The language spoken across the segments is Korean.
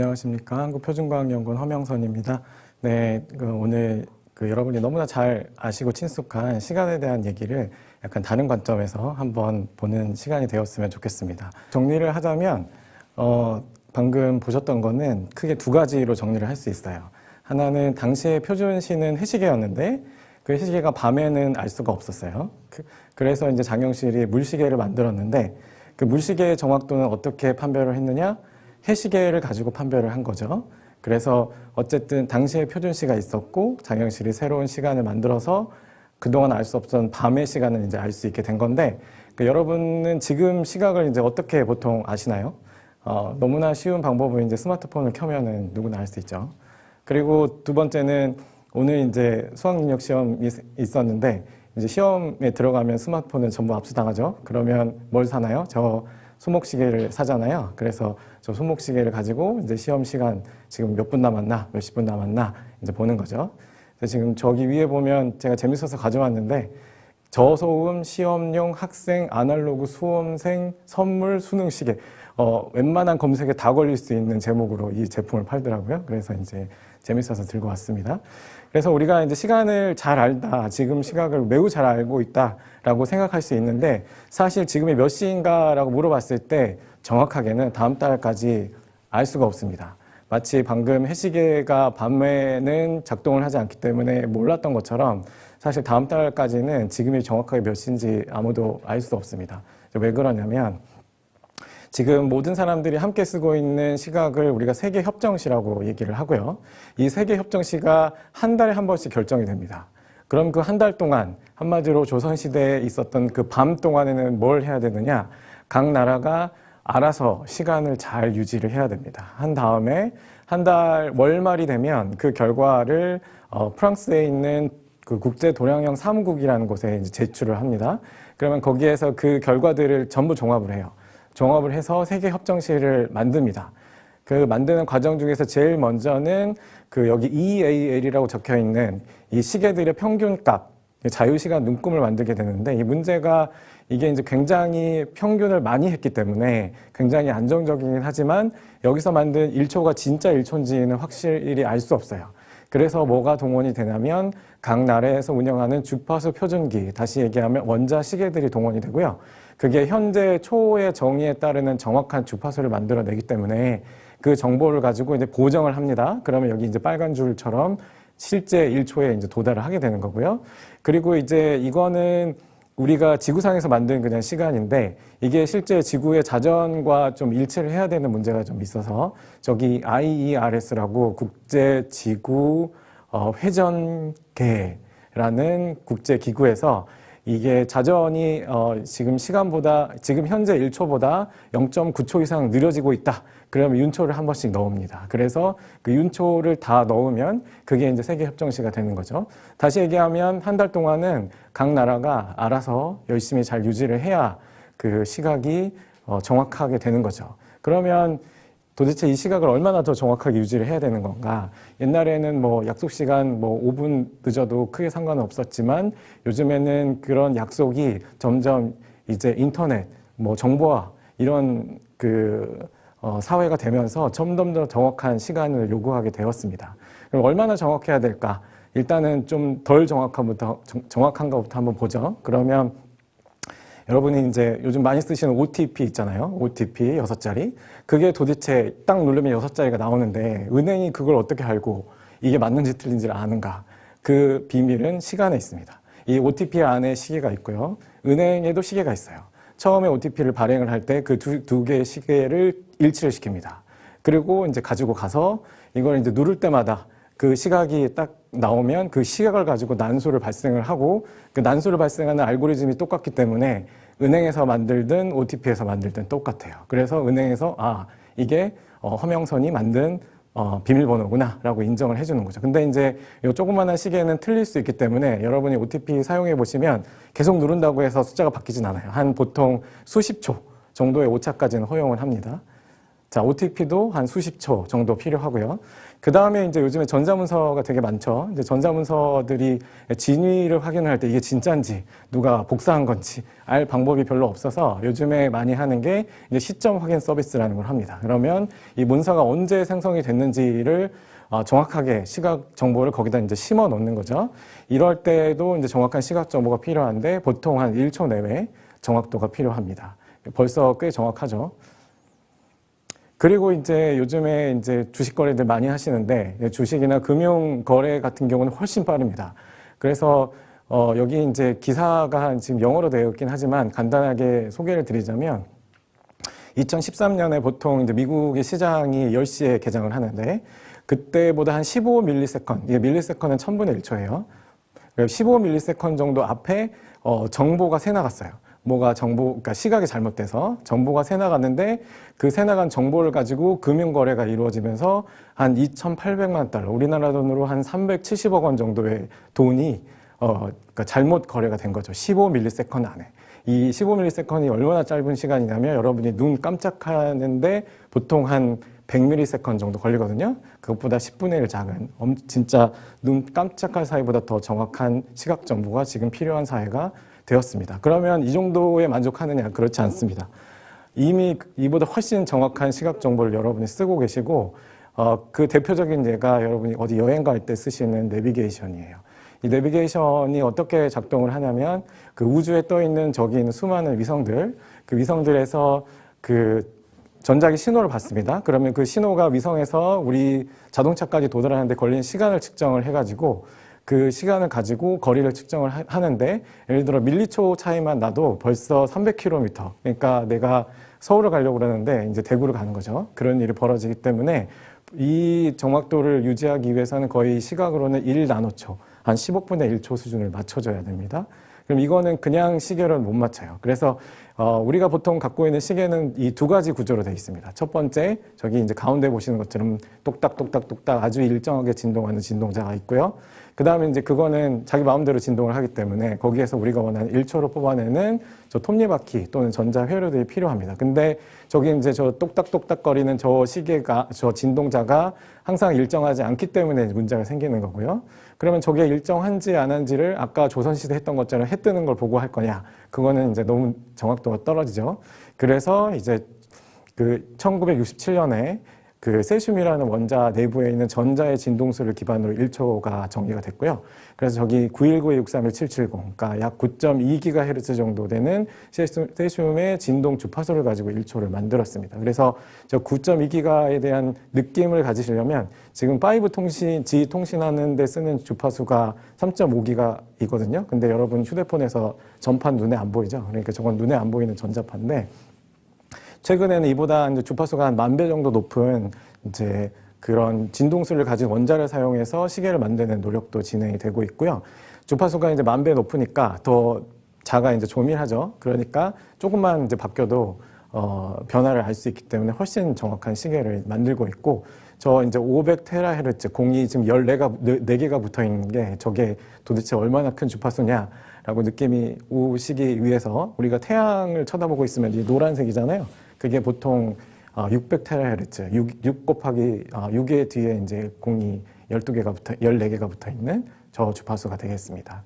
안녕하십니까. 한국표준과학연구원 허명선입니다. 네, 오늘 여러분이 너무나 잘 아시고 친숙한 시간에 대한 얘기를 약간 다른 관점에서 한번 보는 시간이 되었으면 좋겠습니다. 정리를 하자면 방금 보셨던 거는 크게 두 가지로 정리를 할 수 있어요. 하나는 당시의 표준시는 해시계였는데 그 해시계가 밤에는 알 수가 없었어요. 그래서 이제 장영실이 물시계를 만들었는데 그 물시계의 정확도는 어떻게 판별을 했느냐? 해시계를 가지고 판별을 한 거죠. 그래서 어쨌든 당시에 표준시가 있었고 장영실이 새로운 시간을 만들어서 그동안 알 수 없던 밤의 시간을 이제 알 수 있게 된 건데 여러분은 지금 시각을 이제 어떻게 보통 아시나요? 너무나 쉬운 방법은 이제 스마트폰을 켜면은 누구나 알 수 있죠. 그리고 두 번째는 오늘 이제 수학능력 시험이 있었는데 이제 시험에 들어가면 스마트폰을 전부 압수당하죠. 그러면 뭘 사나요? 저 손목시계를 사잖아요. 그래서 저 손목시계를 가지고 이제 시험 시간 지금 몇 분 남았나, 몇십 분 남았나 이제 보는 거죠. 지금 저기 위에 보면 제가 재밌어서 가져왔는데 저소음 시험용 학생 아날로그 수험생 선물 수능시계. 웬만한 검색에 다 걸릴 수 있는 제목으로 이 제품을 팔더라고요. 그래서 이제 재밌어서 들고 왔습니다. 그래서 우리가 이제 시간을 잘 알다, 지금 시각을 매우 잘 알고 있다라고 생각할 수 있는데 사실 지금이 몇 시인가라고 물어봤을 때 정확하게는 다음 달까지 알 수가 없습니다. 마치 방금 해시계가 밤에는 작동을 하지 않기 때문에 몰랐던 것처럼 사실 다음 달까지는 지금이 정확하게 몇 시인지 아무도 알 수 없습니다. 왜 그러냐면 지금 모든 사람들이 함께 쓰고 있는 시각을 우리가 세계협정시라고 얘기를 하고요. 이 세계협정시가 한 달에 한 번씩 결정이 됩니다. 그럼 그 한 달 동안 한마디로 조선시대에 있었던 그 밤 동안에는 뭘 해야 되느냐? 각 나라가 알아서 시간을 잘 유지를 해야 됩니다. 한 다음에 한 달 월말이 되면 그 결과를 프랑스에 있는 그 국제도량형 사무국이라는 곳에 이제 제출을 합니다. 그러면 거기에서 그 결과들을 전부 종합을 해요. 종합을 해서 세계협정시를 만듭니다. 그 만드는 과정 중에서 제일 먼저는 그 여기 EAL이라고 적혀 있는 이 시계들의 평균값, 자유시간 눈금을 만들게 되는데 이 문제가 이게 이제 굉장히 평균을 많이 했기 때문에 굉장히 안정적이긴 하지만 여기서 만든 1초가 진짜 1초인지는 확실히 알 수 없어요. 그래서 뭐가 동원이 되냐면 각 나라에서 운영하는 주파수 표준기, 다시 얘기하면 원자 시계들이 동원이 되고요. 그게 현재 초의 정의에 따르는 정확한 주파수를 만들어내기 때문에 그 정보를 가지고 이제 보정을 합니다. 그러면 여기 이제 빨간 줄처럼 실제 1초에 이제 도달을 하게 되는 거고요. 그리고 이제 이거는 우리가 지구상에서 만든 그냥 시간인데 이게 실제 지구의 자전과 좀 일치를 해야 되는 문제가 좀 있어서 저기 IERS라고 국제지구 회전계라는 국제기구에서 이게 자전이 지금 현재 1초보다 0.9초 이상 느려지고 있다. 그러면 윤초를 한 번씩 넣습니다. 그래서 그 윤초를 다 넣으면 그게 이제 세계협정시가 되는 거죠. 다시 얘기하면 한 달 동안은 각 나라가 알아서 열심히 잘 유지를 해야 그 시각이 정확하게 되는 거죠. 그러면 도대체 이 시각을 얼마나 더 정확하게 유지를 해야 되는 건가? 옛날에는 뭐 약속 시간 뭐 5분 늦어도 크게 상관은 없었지만 요즘에는 그런 약속이 점점 이제 인터넷, 뭐 정보화 이런 사회가 되면서 점점 더 정확한 시간을 요구하게 되었습니다. 그럼 얼마나 정확해야 될까? 일단은 좀 덜 정확한 것부터 한번 보죠. 그러면 여러분이 이제 요즘 많이 쓰시는 OTP 있잖아요. OTP 6자리. 그게 도대체 딱 누르면 6자리가 나오는데 은행이 그걸 어떻게 알고 이게 맞는지 틀린지를 아는가? 그 비밀은 시간에 있습니다. 이 OTP 안에 시계가 있고요. 은행에도 시계가 있어요. 처음에 OTP를 발행을 할 때 그 두 개의 시계를 일치를 시킵니다. 그리고 이제 가지고 가서 이걸 이제 누를 때마다 그 시각이 딱 나오면 그 시각을 가지고 난수를 발생을 하고 그 난수를 발생하는 알고리즘이 똑같기 때문에 은행에서 만들든 OTP에서 만들든 똑같아요. 그래서 은행에서 이게 허명선이 만든 비밀번호구나 라고 인정을 해주는 거죠. 근데 이제 이 조그마한 시계는 틀릴 수 있기 때문에 여러분이 OTP 사용해 보시면 계속 누른다고 해서 숫자가 바뀌진 않아요. 한 보통 수십 초 정도의 오차까지는 허용을 합니다. 자, OTP도 한 수십 초 정도 필요하고요. 그 다음에 이제 요즘에 전자문서가 되게 많죠. 이제 전자문서들이 진위를 확인할 때 이게 진짜인지 누가 복사한 건지 알 방법이 별로 없어서 요즘에 많이 하는 게 이제 시점 확인 서비스라는 걸 합니다. 그러면 이 문서가 언제 생성이 됐는지를 정확하게 시각 정보를 거기다 이제 심어 놓는 거죠. 이럴 때도 이제 정확한 시각 정보가 필요한데 보통 한 1초 내외 정확도가 필요합니다. 벌써 꽤 정확하죠. 그리고 이제 요즘에 이제 주식 거래들 많이 하시는데 주식이나 금융 거래 같은 경우는 훨씬 빠릅니다. 그래서 여기 이제 기사가 지금 영어로 되어 있긴 하지만 간단하게 소개를 드리자면 2013년에 보통 이제 미국의 시장이 10시에 개장을 하는데 그때보다 한 15ms, 이게 밀리세컨은 1000분의 1초예요. 15ms 정도 앞에 정보가 새 나갔어요. 그러니까 시각이 잘못돼서 정보가 새 나갔는데 그 새 나간 정보를 가지고 금융거래가 이루어지면서 한 2,800만 달러, 우리나라 돈으로 한 370억 원 정도의 돈이 그러니까 잘못 거래가 된 거죠. 15ms 안에. 이 15ms이 얼마나 짧은 시간이냐면 여러분이 눈 깜짝하는데 보통 한 100ms 정도 걸리거든요. 그것보다 10분의 1 작은 진짜 눈 깜짝할 사이보다 더 정확한 시각 정보가 지금 필요한 사회가 되었습니다. 그러면 이 정도에 만족하느냐? 그렇지 않습니다. 이미 이보다 훨씬 정확한 시각 정보를 여러분이 쓰고 계시고 그 대표적인 예가 여러분이 어디 여행 갈 때 쓰시는 내비게이션이에요. 이 내비게이션이 어떻게 작동을 하냐면 그 우주에 떠 있는 저기 있는 수많은 위성들, 그 위성들에서 그 전자기 신호를 받습니다. 그러면 그 신호가 위성에서 우리 자동차까지 도달하는데 걸린 시간을 측정을 해가지고 그 시간을 가지고 거리를 측정을 하는데 예를 들어 밀리초 차이만 나도 벌써 300km. 그러니까 내가 서울을 가려고 그러는데 이제 대구를 가는 거죠. 그런 일이 벌어지기 때문에 이 정확도를 유지하기 위해서는 거의 시각으로는 1나노초, 한 10억분의 1초 수준을 맞춰줘야 됩니다. 그럼 이거는 그냥 시계로는 못 맞춰요. 그래서 우리가 보통 갖고 있는 시계는 이 두 가지 구조로 되어 있습니다. 첫 번째, 저기 이제 가운데 보시는 것처럼 똑딱똑딱똑딱 아주 일정하게 진동하는 진동자가 있고요. 그 다음에 이제 그거는 자기 마음대로 진동을 하기 때문에 거기에서 우리가 원하는 1초로 뽑아내는 저 톱니바퀴 또는 전자 회로들이 필요합니다. 근데 저기 이제 저 똑딱똑딱 거리는 저 시계가, 저 진동자가 항상 일정하지 않기 때문에 문제가 생기는 거고요. 그러면 저게 일정한지 안 한지를 아까 조선시대 했던 것처럼 해 뜨는 걸 보고 할 거냐. 그거는 이제 너무 정확도가 떨어지죠. 그래서 이제 그 1967년에 그 세슘이라는 원자 내부에 있는 전자의 진동수를 기반으로 1초가 정의가 됐고요. 그래서 저기 919-631-770, 그러니까 약 9.2GHz 정도 되는 세슘의 진동 주파수를 가지고 1초를 만들었습니다. 그래서 저 9.2GHz에 대한 느낌을 가지시려면 지금 5G 통신하는 데 쓰는 주파수가 3.5GHz이거든요. 근데 여러분 휴대폰에서 전판 눈에 안 보이죠? 그러니까 저건 눈에 안 보이는 전자파인데 최근에는 이보다 이제 주파수가 한 10,000배 정도 높은 이제 그런 진동수를 가진 원자를 사용해서 시계를 만드는 노력도 진행이 되고 있고요. 주파수가 이제 10,000배 높으니까 더 자가 이제 조밀하죠. 그러니까 조금만 이제 바뀌어도 변화를 알 수 있기 때문에 훨씬 정확한 시계를 만들고 있고 저 이제 500THz 공이 지금 14개가 붙어 있는 게 저게 도대체 얼마나 큰 주파수냐라고 느낌이 오시기 위해서 우리가 태양을 쳐다보고 있으면 이 노란색이잖아요. 그게 보통 600THz, 6 곱하기 6의 뒤에 이제 공이 14개가 붙어 있는 저 주파수가 되겠습니다.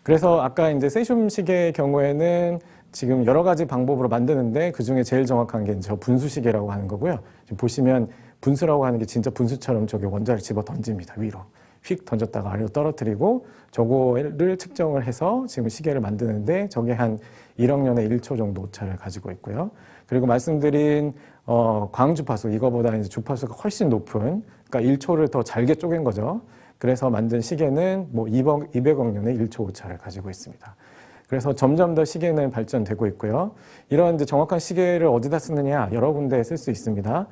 그래서 아까 이제 세슘 시계의 경우에는 지금 여러 가지 방법으로 만드는데 그 중에 제일 정확한 게 저 분수 시계라고 하는 거고요. 지금 보시면 분수라고 하는 게 진짜 분수처럼 저기 원자를 집어 던집니다. 위로. 휙 던졌다가 아래로 떨어뜨리고 저거를 측정을 해서 지금 시계를 만드는데 저게 한 1억 년에 1초 정도 오차를 가지고 있고요. 그리고 말씀드린 광주파수, 이거보다 이제 주파수가 훨씬 높은, 그러니까 1초를 더 잘게 쪼갠 거죠. 그래서 만든 시계는 뭐 200억 년에 1초 오차를 가지고 있습니다. 그래서 점점 더 시계는 발전되고 있고요. 이런 이제 정확한 시계를 어디다 쓰느냐 여러 군데에 쓸 수 있습니다.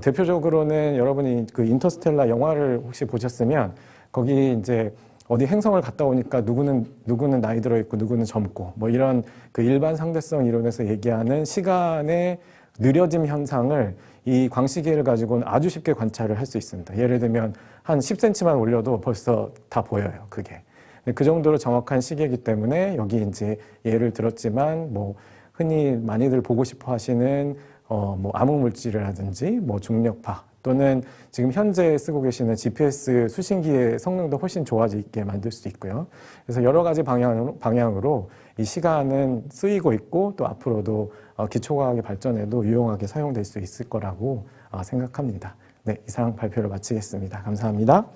대표적으로는 여러분이 그 인터스텔라 영화를 혹시 보셨으면 거기 이제 어디 행성을 갔다 오니까 누구는 나이 들어 있고 누구는 젊고 뭐 이런 그 일반 상대성 이론에서 얘기하는 시간의 느려짐 현상을 이 광시계를 가지고는 아주 쉽게 관찰을 할 수 있습니다. 예를 들면 한 10cm만 올려도 벌써 다 보여요, 그게. 그 정도로 정확한 시계이기 때문에 여기 이제 예를 들었지만 뭐 흔히 많이들 보고 싶어 하시는 뭐 암흑물질을 하든지 뭐 중력파 또는 지금 현재 쓰고 계시는 GPS 수신기의 성능도 훨씬 좋아지게 만들 수 있고요. 그래서 여러 가지 방향으로 이 시간은 쓰이고 있고 또 앞으로도 기초과학의 발전에도 유용하게 사용될 수 있을 거라고 생각합니다. 네, 이상 발표를 마치겠습니다. 감사합니다.